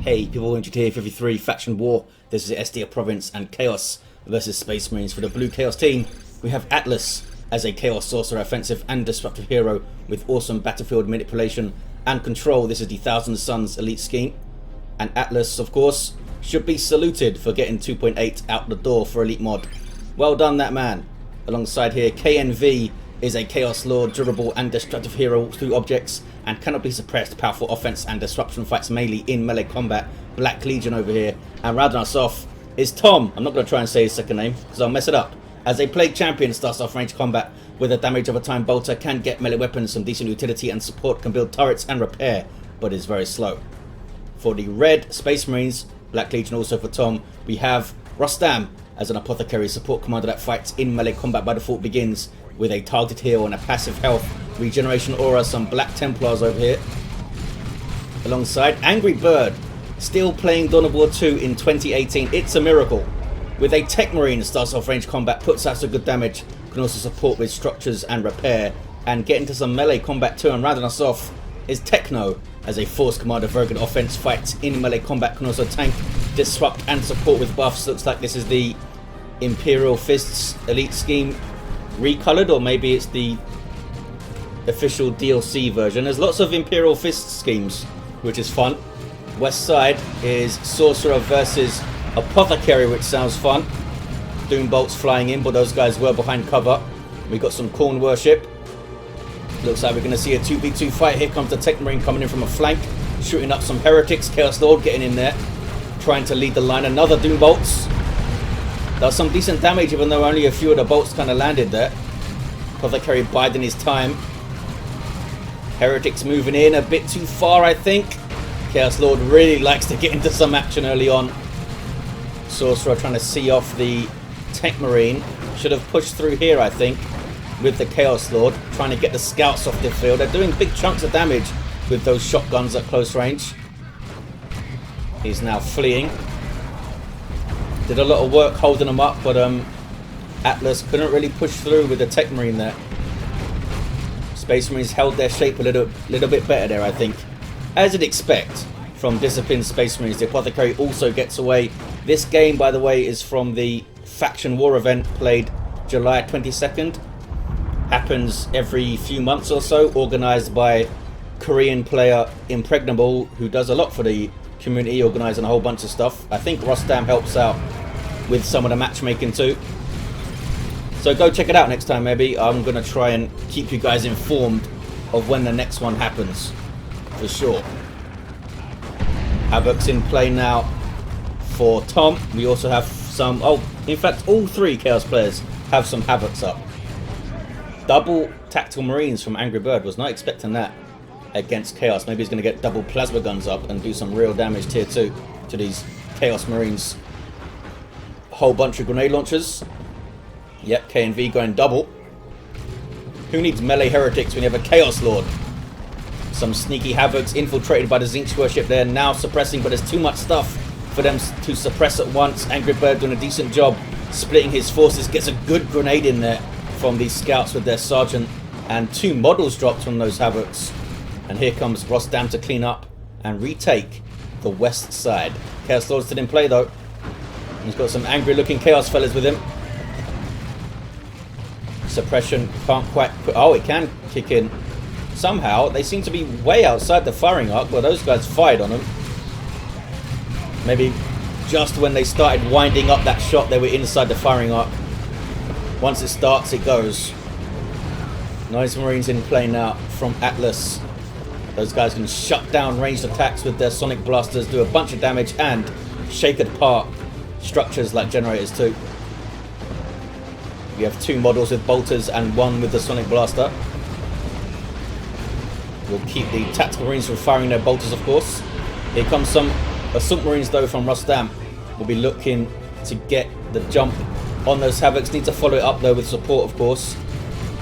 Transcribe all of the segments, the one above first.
Hey people, welcome to Tier 53 Faction War. This is Estia Province and Chaos versus Space Marines. For the blue Chaos team, we have Atlas as a Chaos Sorcerer, offensive and disruptive hero with awesome battlefield manipulation and control. This is the Thousand Suns elite scheme. And Atlas, of course, should be saluted for getting 2.8 out the door for elite mod. Well done, that man. Alongside here, KNV is a Chaos Lord, durable and destructive hero through objects and cannot be suppressed. Powerful offense and disruption, fights melee in melee combat. Black Legion over here. And rounding us off is Tom. I'm not going to try and say his second name because I'll mess it up. As a Plague Champion, starts off range combat with a damage of a time bolter, can get melee weapons, some decent utility and support, can build turrets and repair, but is very slow. For the red Space Marines, Black Legion also for Tom, we have Rostam as an Apothecary support commander that fights in melee combat by default, begins with a targeted heal and a passive health regeneration aura. Some Black Templars over here. Alongside Angry Bird, still playing Dawn of War 2 in 2018. It's a miracle. With a Techmarine, starts off range combat, puts out some good damage, can also support with structures and repair, and get into some melee combat too. And rounding us off is Techno as a Force Commander, very good offense, fights in melee combat, can also tank, disrupt and support with buffs. Looks like this is the Imperial Fists elite scheme recolored, or maybe it's the official DLC version. There's lots of Imperial Fist schemes, which is fun. West side is Sorcerer versus Apothecary, which sounds fun. Doom bolts flying in, but those guys were behind cover. We got some Corn Worship. Looks like we're going to see a 2v2 fight. Here comes the Techmarine coming in from a flank, shooting up some heretics. Chaos Lord getting in there, trying to lead the line. Another Doom bolts. Does some decent damage, even though only a few of the bolts kind of landed there. Apothecary biding his time. Heretics moving in a bit too far, I think. Chaos Lord really likes to get into some action early on. Sorcerer trying to see off the Techmarine. Should have pushed through here, I think, with the Chaos Lord, trying to get the scouts off the field. They're doing big chunks of damage with those shotguns at close range. He's now fleeing. Did a lot of work holding them up, but Atlas couldn't really push through with the Techmarine there. Space Marines held their shape a little bit better there, I think. As you'd expect from disciplined Space Marines, the Apothecary also gets away. This game, by the way, is from the Faction War event played July 22nd. Happens every few months or so, organised by Korean player Impregnable, who does a lot for the community, organising a whole bunch of stuff. I think Rostam helps out with some of the matchmaking too. So go check it out next time, maybe. I'm going to try and keep you guys informed of when the next one happens, for sure. Havoc's in play now for Tom. We also have some, in fact all three Chaos players have some Havocs up. Double Tactical Marines from Angry Bird, was not expecting that against Chaos. Maybe he's going to get double plasma guns up and do some real damage tier 2 to these Chaos Marines. Whole bunch of grenade launchers. Yep, KNV going double. Who needs melee heretics when you have a Chaos Lord? Some sneaky Havocs infiltrated by the Zinch Worship there, now suppressing, but there's too much stuff for them to suppress at once. Angry Bird doing a decent job splitting his forces, gets a good grenade in there from these scouts with their sergeant, and 2 models dropped from those Havocs. And here comes Rostam to clean up and retake the west side. Chaos Lord's still in play though. He's got some angry looking Chaos fellas with him. Suppression can't quite put, it can kick in. Somehow they seem to be way outside the firing arc, but those guys fired on them. Maybe just when they started winding up that shot they were inside the firing arc. Once it starts, it goes. Nice Marines in play now from Atlas. Those guys can shut down ranged attacks with their sonic blasters, do a bunch of damage and shake apart structures like generators too. We have 2 models with bolters and 1 with the sonic blaster. We'll keep the Tactical Marines from firing their bolters, of course. Here comes some Assault Marines though from Rostam. We'll be looking to get the jump on those Havocs. Need to follow it up though with support, of course.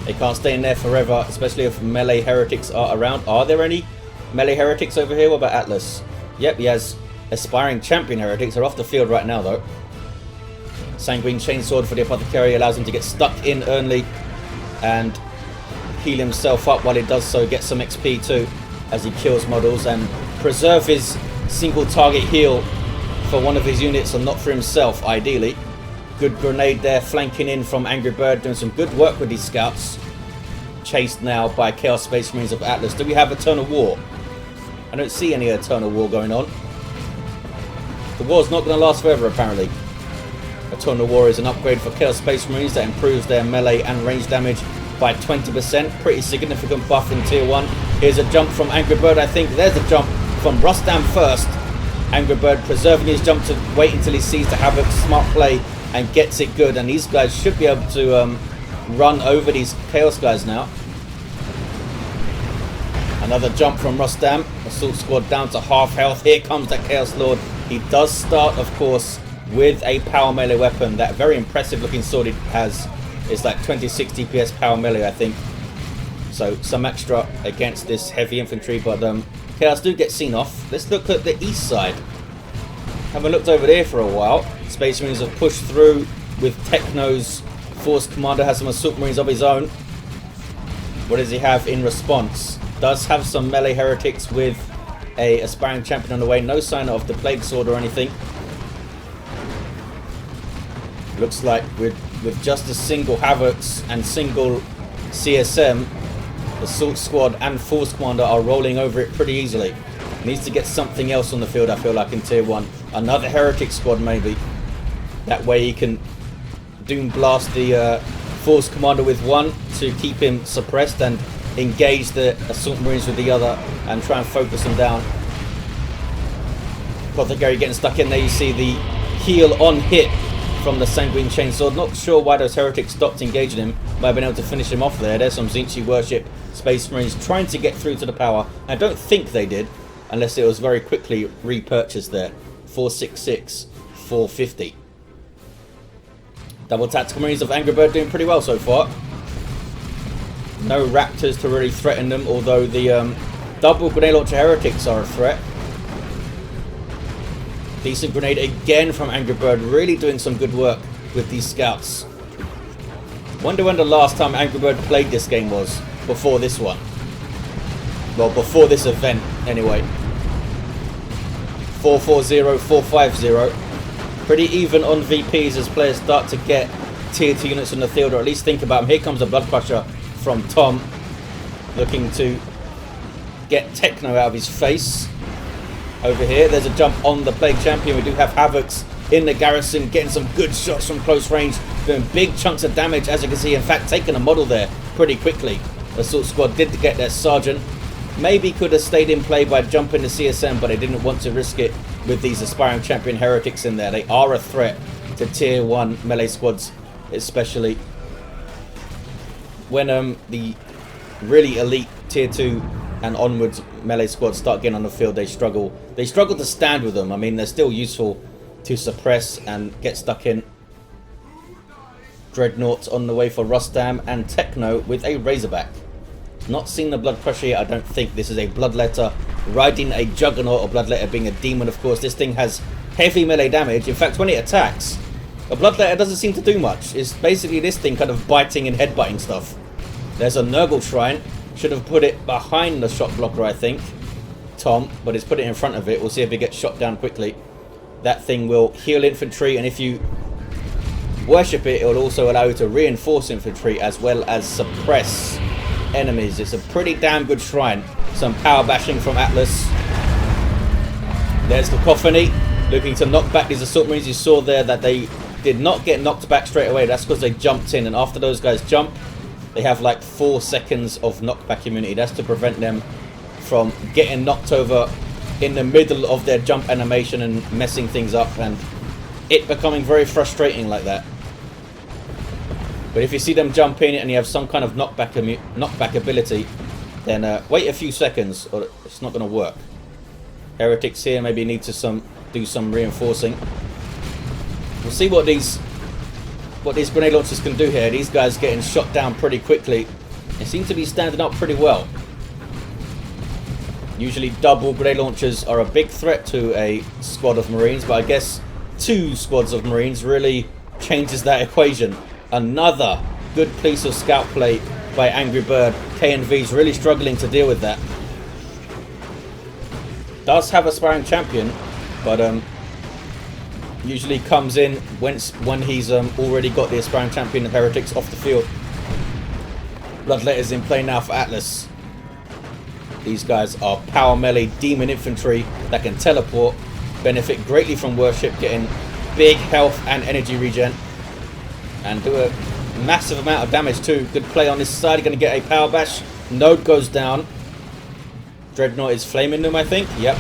They can't stay in there forever, especially if melee heretics are around. Are there any melee heretics over here? What about Atlas? Yep, he has aspiring champion heretics. They're off the field right now though. Sanguine Chainsword for the Apothecary allows him to get stuck in early and heal himself up while he does so. Get some XP too as he kills models and preserve his single target heal for one of his units and not for himself, ideally. Good grenade there, flanking in from Angry Bird, doing some good work with these scouts. Chased now by Chaos Space Marines of Atlas. Do we have Eternal War? I don't see any Eternal War going on. The war's not going to last forever, apparently. Eternal War is an upgrade for Chaos Space Marines that improves their melee and range damage by 20%. Pretty significant buff in Tier 1. Here's a jump from Angry Bird, I think. There's a jump from Rostam first. Angry Bird preserving his jump to wait until he sees the Havoc. Smart play and gets it good. And these guys should be able to run over these Chaos guys now. Another jump from Rostam. Assault squad down to half health. Here comes that Chaos Lord. He does start, of course, with a power melee weapon. That very impressive looking sword he has is like 26 DPS power melee, I think. So some extra against this heavy infantry, but Chaos do get seen off. Let's look at the east side. Haven't looked over there for a while. Space Marines have pushed through with Techno's Force Commander, has some Assault Marines of his own. What does he have in response? Does have some melee heretics with a aspiring champion on the way. No sign of the Plague Sword or anything. Looks like with just a single Havocs and single CSM, Assault Squad and Force Commander are rolling over it pretty easily. Needs to get something else on the field, I feel like, in Tier 1. Another Heretic Squad, maybe. That way he can Doom Blast the Force Commander with one to keep him suppressed and engage the Assault Marines with the other and try and focus them down. Apothecary getting stuck in there. You see the heal on hit from the Sanguine Chainsword. Not sure why those Heretics stopped engaging him. Might have been able to finish him off there. There's some Zinchi Worship Space Marines trying to get through to the power. I don't think they did, unless it was very quickly repurchased there. 466, 450. Double Tactical Marines of Angry Bird doing pretty well so far. No Raptors to really threaten them, although the double Grenade Launcher Heretics are a threat. Decent grenade again from Angry Bird, really doing some good work with these scouts. Wonder when the last time Angry Bird played this game was. Before this one. Well, before this event, anyway. 440, 450. Pretty even on VPs as players start to get Tier 2 units on the field, or at least think about them. Here comes a Blood Crusher from Tom, looking to get Techno out of his face. Over here, there's a jump on the Plague Champion. We do have Havocs in the garrison, getting some good shots from close range, doing big chunks of damage, as you can see. In fact, taking a model there pretty quickly. Assault Squad did get their Sergeant. Maybe could have stayed in play by jumping the CSM, but they didn't want to risk it with these aspiring champion heretics in there. They are a threat to Tier 1 melee squads, especially when the really elite Tier 2 and onwards melee squads start getting on the field. They struggle to stand with them. I mean, they're still useful to suppress and get stuck in. Dreadnoughts on the way for Rostam, and Techno with a Razorback. Not seen the Blood Crusher yet, I don't think. This is a Bloodletter riding a Juggernaut, or Bloodletter being a demon, of course. This thing has heavy melee damage. In fact, when it attacks, a Bloodletter doesn't seem to do much. It's basically this thing kind of biting and headbutting stuff. There's a Nurgle Shrine. Should have put it behind the shot blocker, I think, Tom, but it's put it in front of it. We'll see if it gets shot down quickly. That thing will heal infantry, and if you worship it, it will also allow you to reinforce infantry as well as suppress enemies. It's a pretty damn good shrine. Some power bashing from Atlas. There's the Cacophony, looking to knock back these Assault Marines. You saw there that they did not get knocked back straight away. That's because they jumped in, and after those guys jump, they have like 4 seconds of knockback immunity. That's to prevent them from getting knocked over in the middle of their jump animation and messing things up, and it becoming very frustrating like that. But if you see them jump in and you have some kind of knockback ability, then wait a few seconds or it's not going to work. Heretics here maybe need to do some reinforcing. We'll see what these grenade launchers can do here. These guys getting shot down pretty quickly. They seem to be standing up pretty well. Usually double grenade launchers are a big threat to a squad of Marines, but I guess 2 squads of Marines really changes that equation. Another good piece of scout play by Angry Bird. KNV's really struggling to deal with that. Does have aspiring champion, but usually comes in when he's already got the aspiring champion of heretics off the field. Bloodletter's in play now for Atlas. These guys are power melee demon infantry that can teleport, benefit greatly from worship, getting big health and energy regen, and do a massive amount of damage too. Good play on this side. Going to get a power bash. Node goes down. Dreadnought is flaming them, I think. Yep.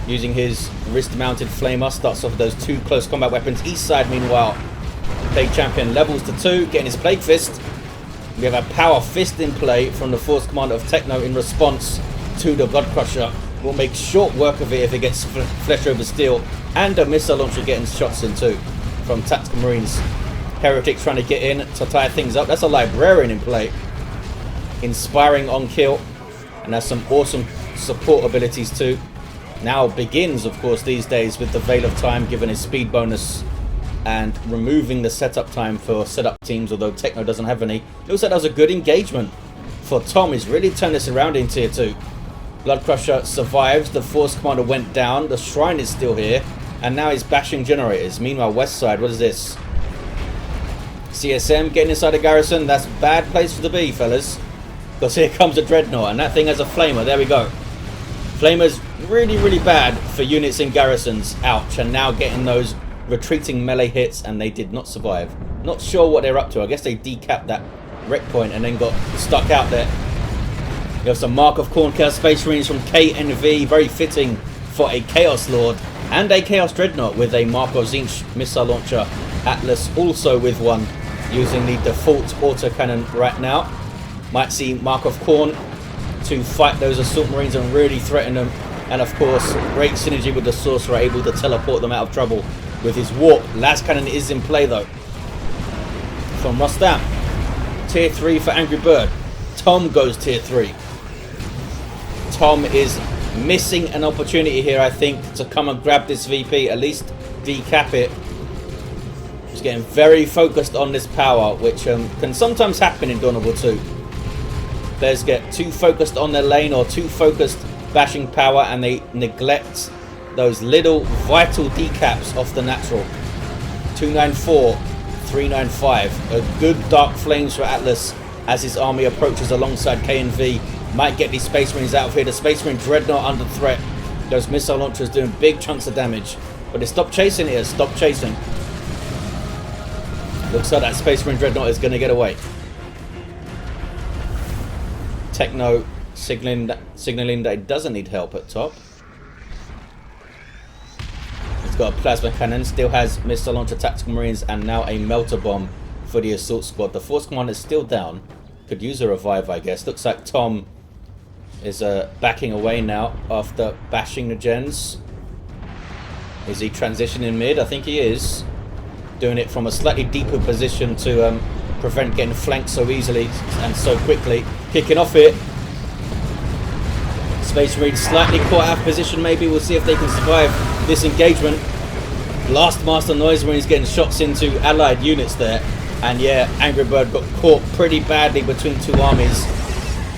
Using his wrist-mounted flamer. Starts off with those two close combat weapons. East side, meanwhile, Plague Champion levels to 2, getting his Plague Fist. We have a Power Fist in play from the Force Commander of Techno in response to the Blood Crusher. Will make short work of it if it gets flesh over steel. And a missile launcher getting shots in too from Tactical Marines. Heretics trying to get in to tie things up. That's a Librarian in play. Inspiring on kill. And has some awesome support abilities too. Now begins, of course, these days with the Veil of Time, given his speed bonus and removing the setup time for setup teams, although Techno doesn't have any. It looks like that was a good engagement for Tom. He's really turned this around in tier 2. Blood Crusher survives. The Force Commander went down. The Shrine is still here. And now he's bashing generators. Meanwhile, west side, what is this? CSM getting inside the garrison. That's a bad place for the B, fellas. Because here comes a Dreadnought, and that thing has a Flamer. There we go. Flamer's really, really bad for units in garrisons. Ouch. And now getting those retreating melee hits, and they did not survive. Not sure what they're up to. I guess they decapped that wreck point and then got stuck out there. You have some Mark of Khorne Chaos Space Marines from KNV. Very fitting for a Chaos Lord. And a Chaos Dreadnought with a Mark of Tzeentch missile launcher. Atlas also with one, using the default autocannon right now. Might see Mark of Khorne to fight those Assault Marines and really threaten them. And of course, great synergy with the Sorcerer, able to teleport them out of trouble with his warp. Las Cannon is in play though. From Rostam. Tier 3 for Angry Bird. Tom goes tier 3. Tom is missing an opportunity here, I think, to come and grab this VP, at least decap it. He's getting very focused on this power, which can sometimes happen in Dawn of War 2. Players get too focused on their lane or too focused bashing power, and they neglect those little vital decaps off the natural. 294, 395. A good Dark Flames for Atlas as his army approaches alongside KNV. Might get these Space Marines out of here. The Space Marine Dreadnought under threat. Those missile launchers doing big chunks of damage. But they stopped chasing here. Stop chasing. Looks like that Space Marine Dreadnought is going to get away. Techno signaling that it doesn't need help at top. It's got a plasma cannon, still has missile launcher Tactical Marines, and now a melter bomb for the assault squad. The Force Commander is still down. Could use a revive, I guess. Looks like Tom is backing away now after bashing the gens. Is he transitioning mid? I think he is. Doing it from a slightly deeper position to prevent getting flanked so easily and so quickly. Kicking off it. Space Marine slightly caught out of position maybe. We'll see if they can survive this engagement. Blastmaster Noise Marines getting shots into allied units there. And yeah, Angry Bird got caught pretty badly between two armies.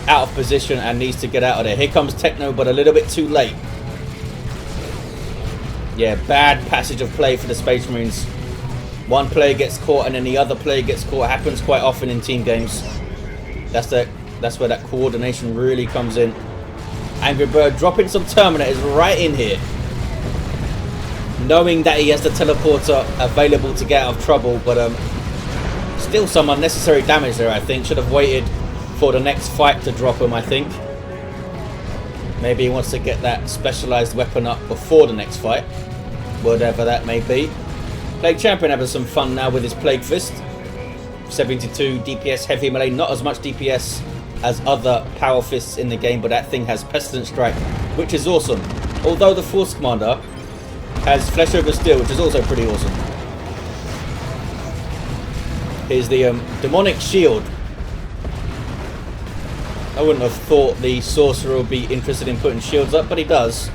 Out of position and needs to get out of there. Here comes Techno, but a little bit too late. Yeah, bad passage of play for the Space Marines. One player gets caught and then the other player gets caught. It happens quite often in team games. That's where that coordination really comes in. Angry Bird dropping some Terminators right in here. Knowing that he has the teleporter available to get out of trouble, but still some unnecessary damage there, I think. Should have waited for the next fight to drop him, I think. Maybe he wants to get that specialized weapon up before the next fight. Whatever that may be. Plague Champion having some fun now with his Plague Fist. 72 DPS heavy melee. Not as much DPS as other power fists in the game, but that thing has Pestilent Strike, which is awesome. Although the Force Commander has Flesh over Steel, which is also pretty awesome. Here's the Demonic Shield. I wouldn't have thought the Sorcerer would be interested in putting shields up, but he does.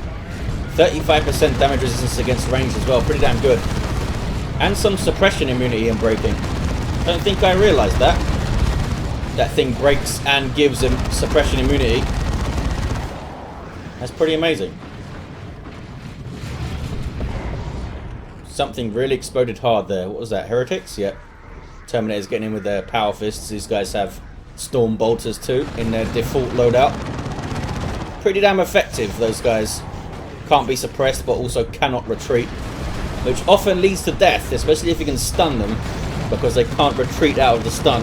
35% damage resistance against range as well, pretty damn good. And some suppression immunity and breaking. Don't think I realised that. That thing breaks and gives him suppression immunity. That's pretty amazing. Something really exploded hard there. What was that? Heretics? Yep. Terminators getting in with their power fists. These guys have storm bolters too in their default loadout. Pretty damn effective, those guys. Can't be suppressed, but also cannot retreat, which often leads to death, especially if you can stun them, because they can't retreat out of the stun.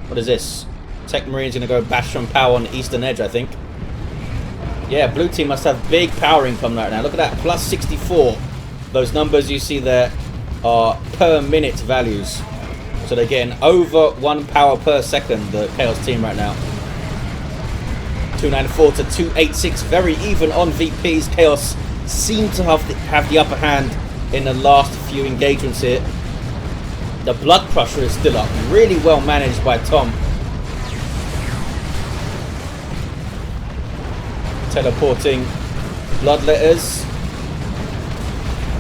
What is this? Techmarine's going to go bash from power on the eastern edge, I think. Yeah, blue team must have big power income right now. Look at that, plus 64. Those numbers you see there are per minute values. So they're getting over 1 power per second, the Chaos team right now. 294 to 286, very even on VPs. Chaos seem to have the upper hand in the last few engagements here. The Blood Crusher is still up, really well managed by Tom. Teleporting Bloodletters.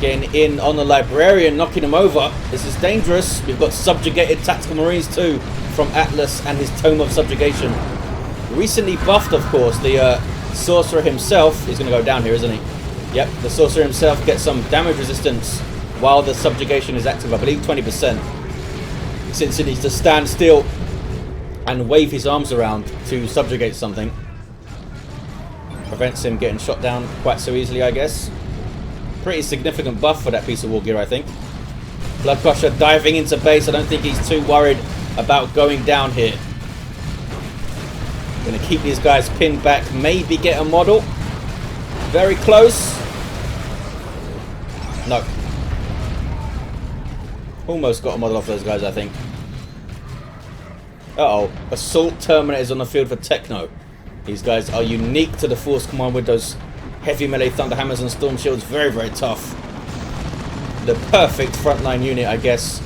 Getting in on the Librarian, knocking him over. This is dangerous. We've got subjugated Tactical Marines too from Atlas and his Tome of Subjugation. Recently buffed, of course. The Sorcerer himself is going to go down here, isn't he? Yep, the Sorcerer himself gets some damage resistance while the Subjugation is active. I believe 20%. Since he needs to stand still and wave his arms around to subjugate something. Prevents him getting shot down quite so easily, I guess. Pretty significant buff for that piece of war gear, I think. Blood Crusher diving into base. I don't think he's too worried about going down here. Going to keep these guys pinned back. Maybe get a model. Very close. No. Almost got a model off those guys, I think. Uh-oh. Assault Terminators on the field for Techno. These guys are unique to the Force Command with those heavy melee Thunder Hammers and Storm Shields. Very, very tough. The perfect frontline unit, I guess.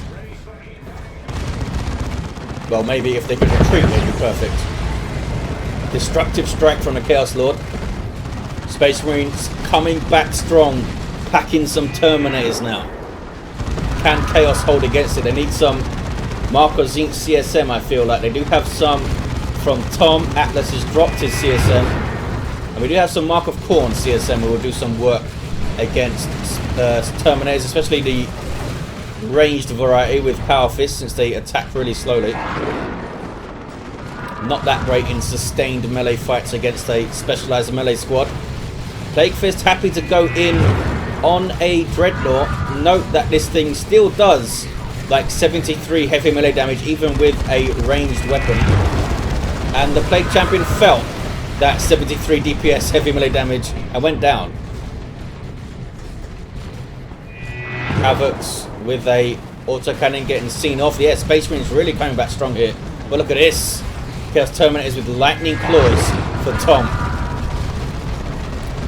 Well, maybe if they could retreat, they'd be perfect. Destructive Strike from the Chaos Lord. Space Marines coming back strong. Packing some Terminators now. Can Chaos hold against it? They need some Marco Zinc CSM, I feel like. They do have some from Tom. Atlas has dropped his CSM. And we do have some Mark of Khorne CSM who will do some work against Terminators, especially the ranged variety with Power Fist, since they attack really slowly. Not that great in sustained melee fights against a specialized melee squad. Plague Fist happy to go in on a Dreadnought. Note that this thing still does like 73 heavy melee damage even with a ranged weapon. And the Plague Champion felt that 73 DPS heavy melee damage and went down. Havocs with a autocannon getting seen off. Yeah, Space Marine's really coming back strong here. But look at this. Chaos Terminators with lightning claws for Tom.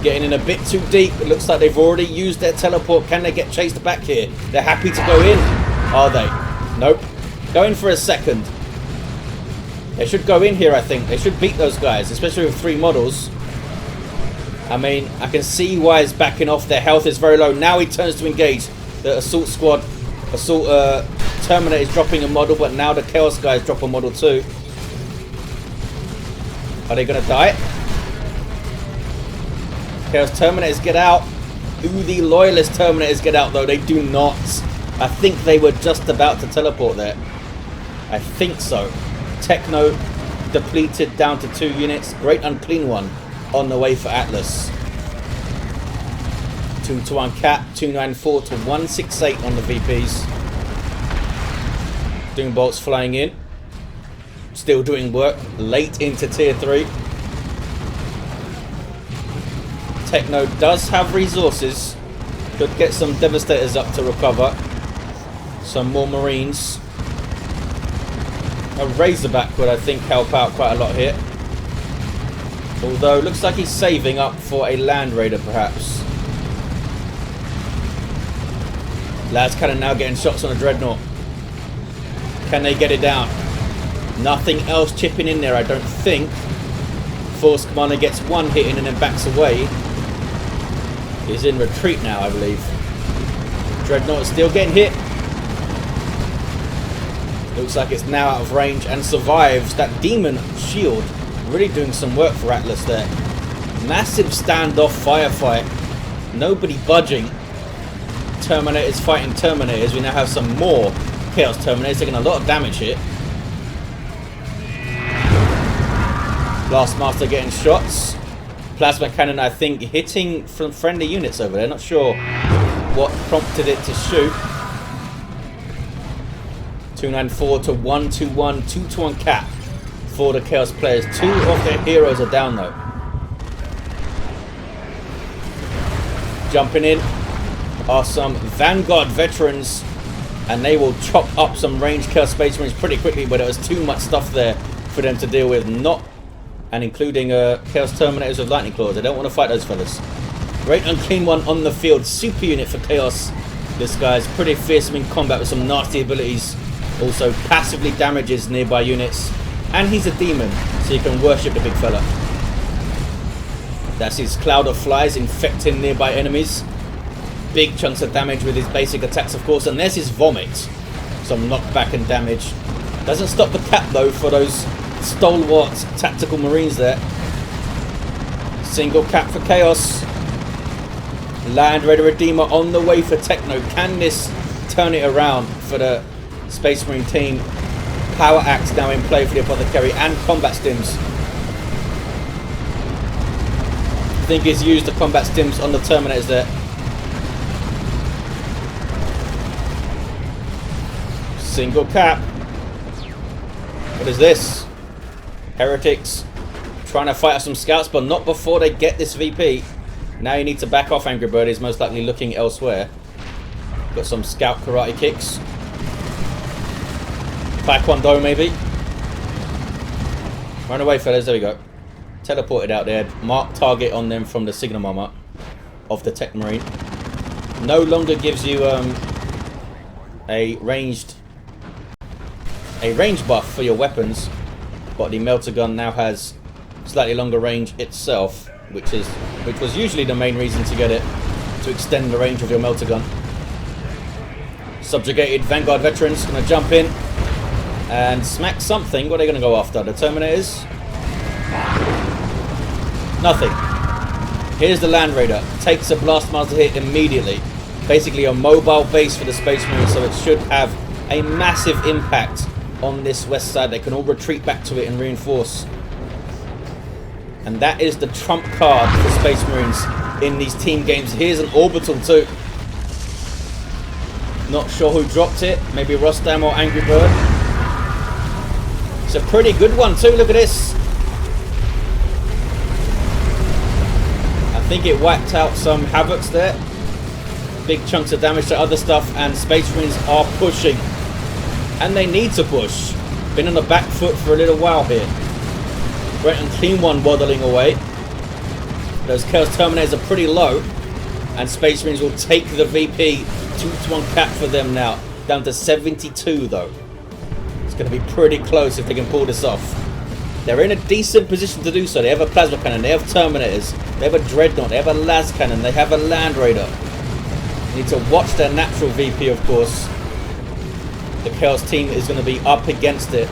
Getting in a bit too deep. It looks like they've already used their teleport. Can they get chased back here? They're happy to go in. Are they? Nope. Go in for a second. They should go in here, I think. They should beat those guys, especially with 3 models. I mean, I can see why he's backing off. Their health is very low. Now he turns to engage. The Assault Squad, Assault Terminator is dropping a model, but now the Chaos guys drop a model too. Are they going to die? Chaos Terminators get out. Ooh, the Loyalist Terminators get out, though. They do not. I think they were just about to teleport there. I think so. Techno depleted down to 2 units. Great Unclean One on the way for Atlas. 2 to 1 cap. 294 to 168 on the VPs. Doombolts flying in. Still doing work late into tier 3. Techno does have resources. Could get some Devastators up to recover. Some more Marines. A Razorback would, I think, help out quite a lot here. Although, looks like he's saving up for a Land Raider, perhaps. Las Cannon now getting shots on a Dreadnought. Can they get it down? Nothing else chipping in there, I don't think. Force Commander gets 1 hit in and then backs away. He's in retreat now, I believe. Dreadnought is still getting hit. Looks like it's now out of range and survives. That Demon Shield really doing some work for Atlas there. Massive standoff firefight. Nobody budging. Terminators fighting Terminators. We now have some more Chaos Terminators taking a lot of damage here. Blastmaster getting shots. Plasma Cannon, I think, hitting from friendly units over there. Not sure what prompted it to shoot. 294 to 121, 2-1 cap for the Chaos players. 2 of their heroes are down though. Jumping in are some Vanguard veterans, and they will chop up some ranged Chaos Space Marines pretty quickly, but there was too much stuff there for them to deal with. And including Chaos Terminators with Lightning Claws. I don't want to fight those fellas. Great Unclean One on the field. Super unit for Chaos. This guy's pretty fearsome in combat with some nasty abilities. Also passively damages nearby units. And he's a demon, so you can worship the big fella. That's his Cloud of Flies infecting nearby enemies. Big chunks of damage with his basic attacks, of course. And there's his Vomit. Some knockback and damage. Doesn't stop the cap, though, for those stalwart tactical Marines there. Single cap for Chaos. Land Raider Redeemer on the way for Techno. Can this turn it around for the Space Marine team? Power Axe now in play for the Apothecary and combat stims. I think he's used the combat stims on the Terminators there. Single cap. What is this? Heretics trying to fight some scouts, but not before they get this VP. Now you need to back off. Angry Bird is most likely looking elsewhere. Got some scout karate kicks. Taekwondo maybe. Run away, fellas. There we go. Teleported out there. Mark target on them from the signal armor of the Techmarine. No longer gives you a ranged buff for your weapons. But the melter gun now has slightly longer range itself, which was usually the main reason to get it, to extend the range of your melter gun. Subjugated Vanguard veterans gonna jump in and smack something. What are they gonna go after? The Terminators? Nothing. Here's the Land Raider. Takes a Blastmaster hit immediately. Basically a mobile base for the Space Marines, so it should have a massive impact on this west side. They can all retreat back to it and reinforce. And that is the trump card for Space Marines in these team games. Here's an orbital too. Not sure who dropped it. Maybe Rostam or Angry Bird. It's a pretty good one too. Look at this. I think it wiped out some Havocs there. Big chunks of damage to other stuff, and Space Marines are pushing. And they need to push. Been on the back foot for a little while here. Great Unclean One waddling away. Those Chaos Terminators are pretty low. And Space Marines will take the VP. 2-1 cap for them now. Down to 72 though. It's going to be pretty close if they can pull this off. They're in a decent position to do so. They have a Plasma Cannon. They have Terminators. They have a Dreadnought. They have a Las Cannon. They have a Land Raider. Need to watch their natural VP, of course. The Chaos team is going to be up against it.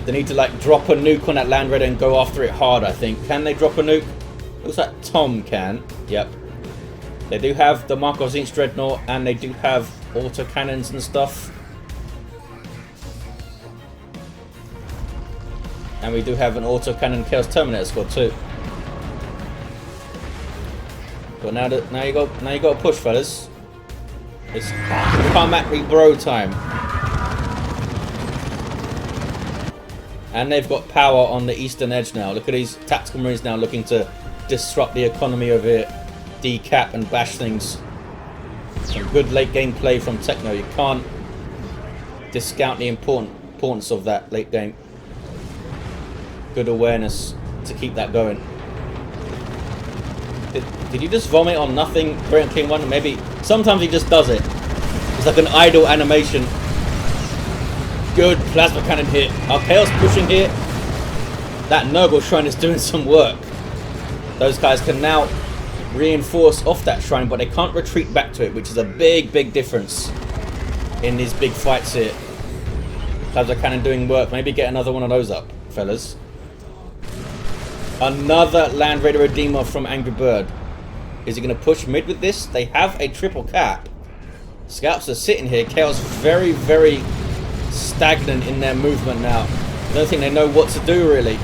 They need to like drop a nuke on that Land Raider and go after it hard, I think. Can they drop a nuke? Looks like Tom can. Yep. They do have the Markov Zinch Dreadnought, and they do have autocannons and stuff. And we do have an autocannon Chaos Terminator squad too. But now you got to push, fellas. It's Primarch bro time. And they've got power on the eastern edge now. Look at these tactical Marines now looking to disrupt the economy of it, decap and bash things. Some good late game play from Techno. You can't discount the importance of that late game. Good awareness to keep that going. Did you just vomit on nothing? Great King One? Maybe. Sometimes he just does it. It's like an idle animation. Good Plasma Cannon hit. Our Chaos pushing here. That Nurgle Shrine is doing some work. Those guys can now reinforce off that shrine, but they can't retreat back to it, which is a big difference in these big fights here. Plasma Cannon doing work. Maybe get another one of those up, fellas. Another Land Raider Redeemer from Angry Bird. Is he going to push mid with this? They have a triple cap. Scouts are sitting here. Chaos very, very stagnant in their movement now. I don't think they know what to do really.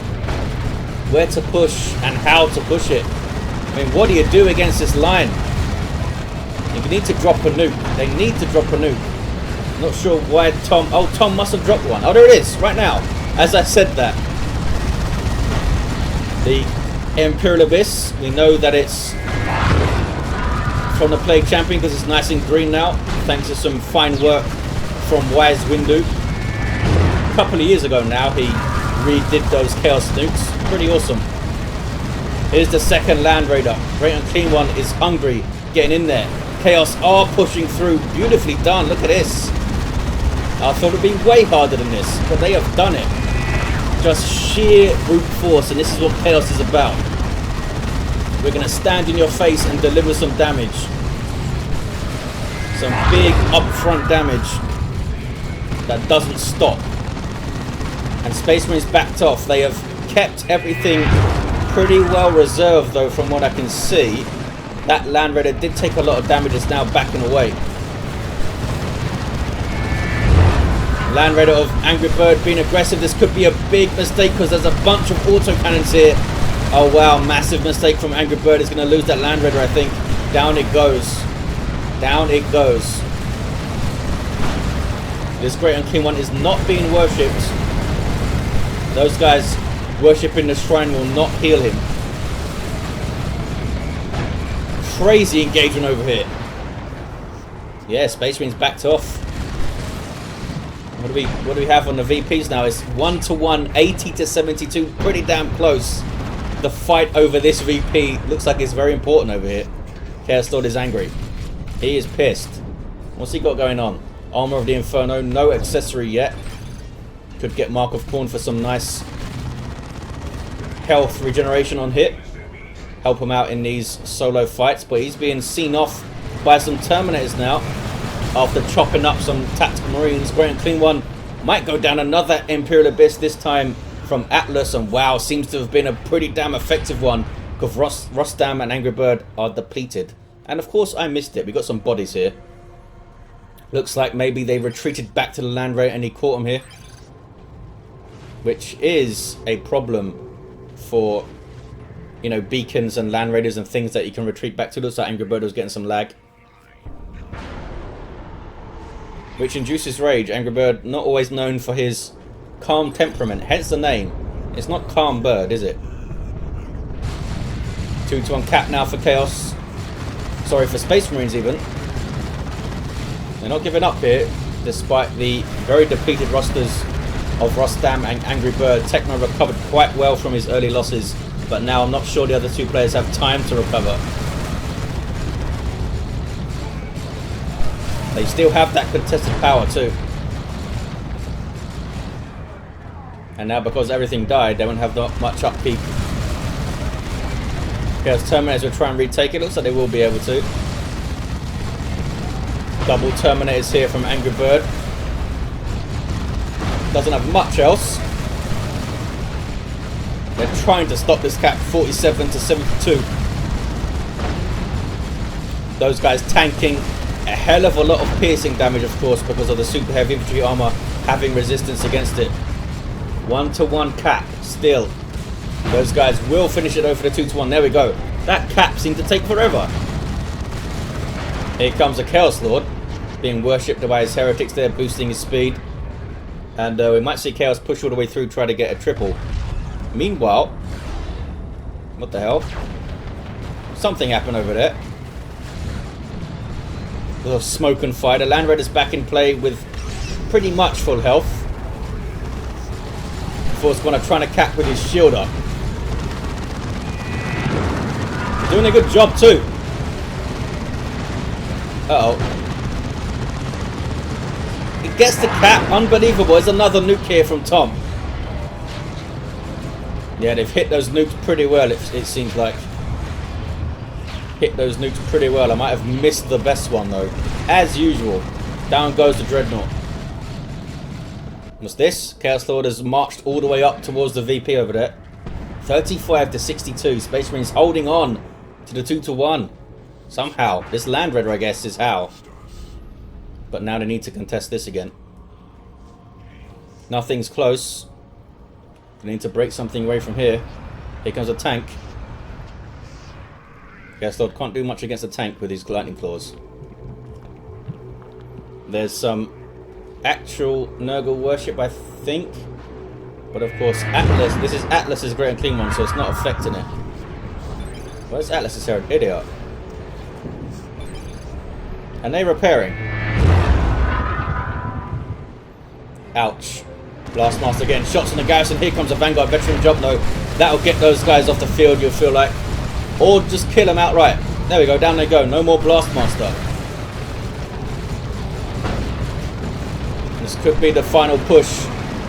Where to push and how to push it. I mean, what do you do against this line? You need to drop a nuke. They need to drop a nuke. Not sure why Tom... Oh, Tom must have dropped one. Oh, there it is, right now. As I said that. The Imperial Abyss. We know that it's from the Plague Champion because it's nice and green now. Thanks to some fine work from Wise Windu. A couple of years ago now, he redid those Chaos nukes. Pretty awesome. Here's the second Land Raider. Great and Clean One is hungry. Getting in there. Chaos are pushing through. Beautifully done. Look at this. I thought it would be way harder than this, but they have done it. Just sheer brute force, and this is what Chaos is about. We're going to stand in your face and deliver some damage. Some big upfront damage that doesn't stop. And Space Marines backed off. They have kept everything pretty well reserved, though, from what I can see. That Land Raider did take a lot of damage. It's now backing away. Land Raider of Angry Bird being aggressive. This could be a big mistake because there's a bunch of autocannons here. Oh wow, massive mistake from Angry Bird. Is going to lose that Land Raider, I think. Down it goes. Down it goes. This Great Unclean One is not being worshipped. Those guys worshipping the shrine will not heal him. Crazy engagement over here. Yeah, Space Marines backed off. What do we have on the VPs now? It's 1-1, 80-72, pretty damn close. The fight over this VP looks like it's very important over here. Chaos Lord is angry. He is pissed. What's he got going on? Armor of the Inferno, no accessory yet. Could get Mark of Corn for some nice health regeneration on hit. Help him out in these solo fights, but he's being seen off by some Terminators now. After chopping up some tactical Marines, Great and Clean One might go down another Imperial Abyss, this time from Atlas, and wow, seems to have been a pretty damn effective one because Rostam and Angry Bird are depleted. And of course I missed it. We got some bodies here. Looks like maybe they retreated back to the Land Raider and he caught them here, which is a problem for, you know, beacons and Land Raiders and things that you can retreat back to. Looks like Angry Bird was getting some lag, which induces rage. Angry Bird, not always known for his calm temperament, hence the name. It's not Calm Bird, is it? 2-1 cap now for Chaos. Sorry, for Space Marines even. They're not giving up here, despite the very depleted rosters of Rostam and Angry Bird. Techno recovered quite well from his early losses, but now I'm not sure the other two players have time to recover. They still have that contested power too. And now because everything died, they won't have that much upkeep. Chaos Terminators will try and retake it. Looks like they will be able to. Double Terminators here from Angry Bird. Doesn't have much else. They're trying to stop this cap. 47-72. Those guys tanking a hell of a lot of piercing damage, of course, because of the super heavy infantry armor having resistance against it. 1-1 cap still. Those guys will finish it over the 2-1. There we go. That cap seemed to take forever. Here comes a Chaos Lord being worshipped by his heretics there, boosting his speed. And we might see Chaos push all the way through, try to get a triple. Meanwhile, what the hell? Something happened over there. A little smoke and fire. The Land Raider's back in play with pretty much full health. Force Gunner trying to cap with his shield up. Doing a good job too. Uh-oh. It gets the cap. Unbelievable. There's another nuke here from Tom. Yeah, they've hit those nukes pretty well, it seems like. Hit those nukes pretty well. I might have missed the best one though. As usual. Down goes the Dreadnought. What's this? Chaos Lord has marched all the way up towards the VP over there. 35-62. Space Marines holding on to the 2-1. Somehow. This Land Raider, I guess, is how. But now they need to contest this again. Nothing's close. They need to break something away from here. Here comes a tank. Guess Lord can't do much against a tank with his lightning claws. There's some actual Nurgle worship, I think. But of course, Atlas. This is Atlas's Great and Clean one, so it's not affecting it. Where's Atlas's Herald? Here they are. And they're repairing. Ouch. Blastmaster again. Shots on the garrison. Here comes a Vanguard veteran job though. That'll get those guys off the field, you'll feel like. Or just kill them outright. There we go. Down they go. No more Blastmaster. This could be the final push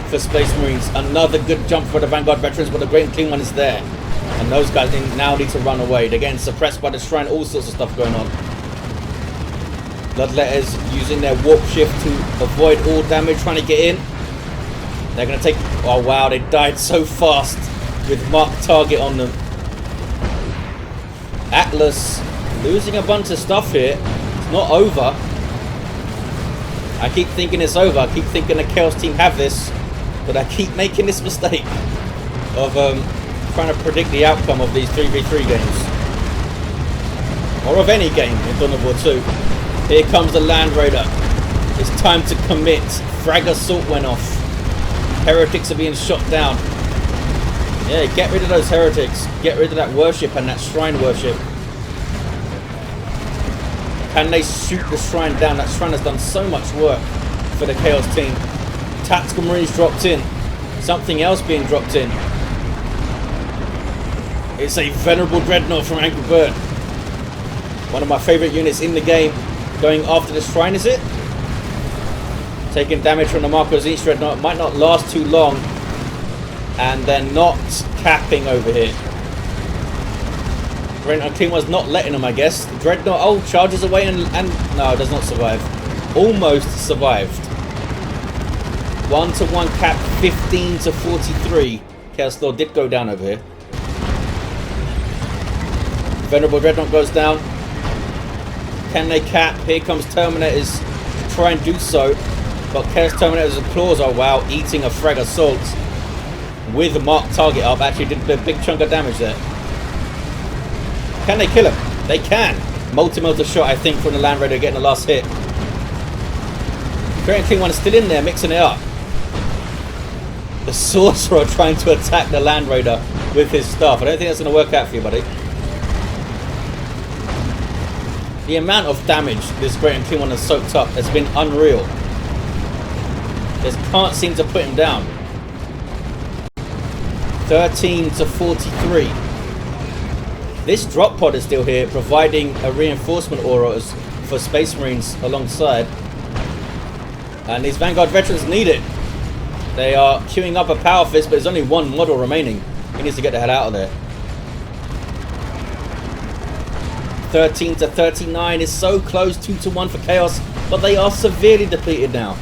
for Space Marines. Another good jump for the Vanguard veterans, but the Great and Clean one is there. And those guys now need to run away. They're getting suppressed by the Shrine. All sorts of stuff going on. Bloodletters using their warp shift to avoid all damage, trying to get in. They're going to take... Oh wow, they died so fast with marked target on them. Atlas losing a bunch of stuff here. It's not over. I keep thinking it's over. I keep thinking the Chaos team have this. But I keep making this mistake of trying to predict the outcome of these 3v3 games. Or of any game in Dawn of War 2. Here comes the Land Raider. It's time to commit. Frag Assault went off. Heretics are being shot down. Yeah, get rid of those heretics. Get rid of that worship and that shrine worship. Can they shoot the shrine down? That shrine has done so much work for the Chaos team. Tactical Marines dropped in. Something else being dropped in. It's a Venerable Dreadnought from Angry Bird. One of my favourite units in the game. Going after the shrine, is it? Taking damage from the Marco's East Dreadnought. Might not last too long. And they're not capping over here. Great and Clean was not letting them, I guess. The Dreadnought, oh, charges away and no, does not survive. Almost survived. 1-to-1 cap, 15 to 43. Chaos Lord did go down over here. Venerable Dreadnought goes down. Can they cap? Here comes Terminators to try and do so. But Chaos Terminators' claws are, wow, eating a Frag Assault with a marked target up. Actually did a big chunk of damage there. Can they kill him? They can. Multi-melter shot, I think, from the Land Raider getting the last hit. Great and Clean one is still in there, mixing it up. The Sorcerer trying to attack the Land Raider with his stuff. I don't think that's going to work out for you, buddy. The amount of damage this Great and Clean one has soaked up has been unreal. Just can't seem to put him down. 13 to 43. This drop pod is still here, providing a reinforcement aura for Space Marines alongside. And these Vanguard veterans need it. They are queuing up a Power Fist, but there's only one model remaining. He needs to get the hell out of there. 13 to 39 is so close, 2-to-1 for Chaos, but they are severely depleted now.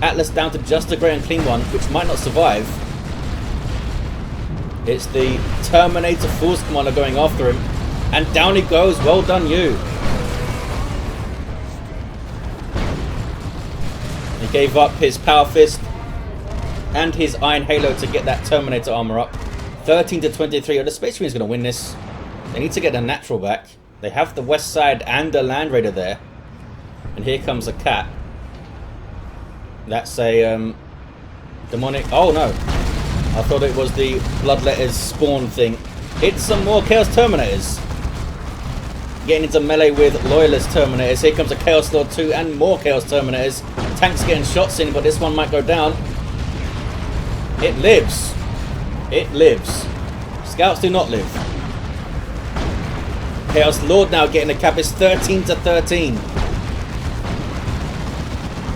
Atlas down to just a Great and Clean one, which might not survive. It's the Terminator Force Commander going after him. And down he goes. Well done, you. He gave up his Power Fist and his Iron Halo to get that Terminator armor up. 13 to 23. Oh, the Space Marine is going to win this. They need to get the natural back. They have the West Side and the Land Raider there. And here comes a cat. That's a demonic... Oh, no. I thought it was the Bloodletters spawn thing. It's some more Chaos Terminators. Getting into melee with Loyalist Terminators. Here comes a Chaos Lord 2 and more Chaos Terminators. Tanks getting shots in, but this one might go down. It lives. It lives. Scouts do not live. Chaos Lord now getting the cap. It's 13 to 13.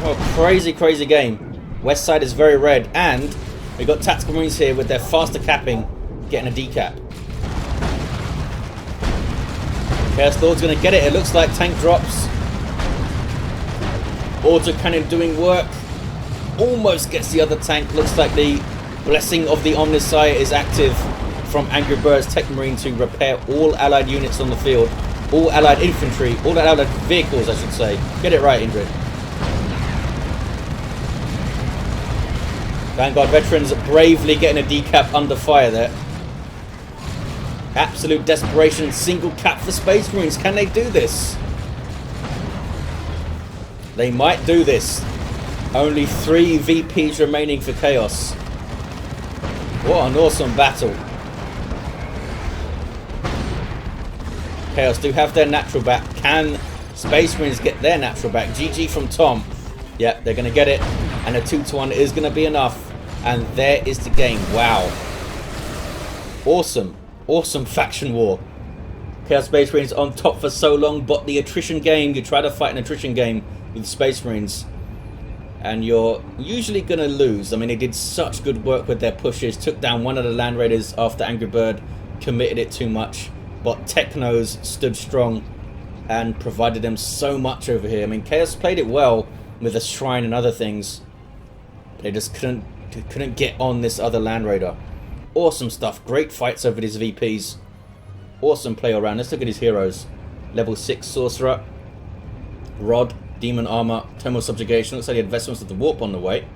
Oh, crazy, crazy game. West Side is very red, and we've got Tactical Marines here with their faster capping, getting a decap. Chaos Lord's going to get it. It looks like tank drops. Auto cannon doing work. Almost gets the other tank. Looks like the Blessing of the Omniscient is active from Angry Bird's Techmarine to repair all allied units on the field. All allied infantry, all allied vehicles, I should say. Get it right, Indrid. Vanguard veterans bravely getting a decap under fire there. Absolute desperation. Single cap for Space Marines. Can they do this? They might do this. Only 3 VPs remaining for Chaos. What an awesome battle. Chaos do have their natural back. Can Space Marines get their natural back? GG from Tom. Yep, they're going to get it. And a 2-1 is going to be enough. And there is the game. Wow. Awesome. Awesome faction war. Chaos Space Marines on top for so long, but the attrition game, you try to fight an attrition game with Space Marines, and you're usually going to lose. I mean, they did such good work with their pushes, took down one of the Land Raiders after Angry Bird committed it too much, but Technos stood strong and provided them so much over here. I mean, Chaos played it well with a shrine and other things. They just couldn't get on this other Land Raider. Awesome stuff. Great fights over these VPs. Awesome play around. Let's look at his heroes. Level 6 Sorcerer. Rod. Demon Armor. Thermal Subjugation. Looks like he had Vestments of the Warp on the way.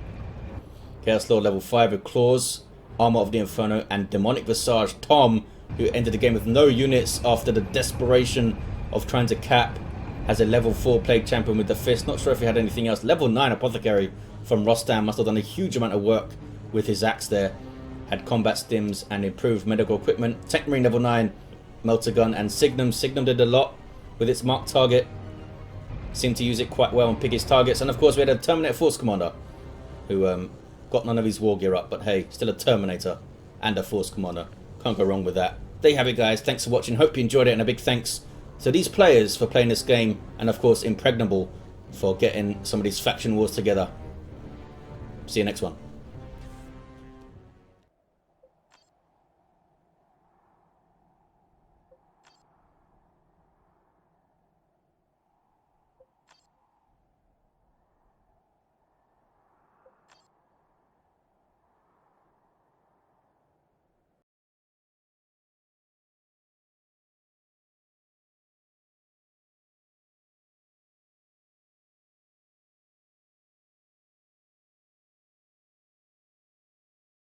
Chaos Lord level 5 with Claws. Armor of the Inferno. And Demonic Visage. Tom, who ended the game with no units after the desperation of trying to cap, has a level 4 Plague Champion with the Fist. Not sure if he had anything else. Level 9 Apothecary from Rostam. Must have done a huge amount of work with his axe there. Had combat stims and improved medical equipment. Techmarine level 9, Melter Gun and Signum. Signum did a lot with its marked target. Seemed to use it quite well on pick his targets. And of course we had a Terminator Force Commander who got none of his war gear up. But hey, still a Terminator and a Force Commander. Can't go wrong with that. There you have it, guys. Thanks for watching. Hope you enjoyed it. And a big thanks to these players for playing this game. And of course Impregnable for getting some of these faction wars together. See you next one.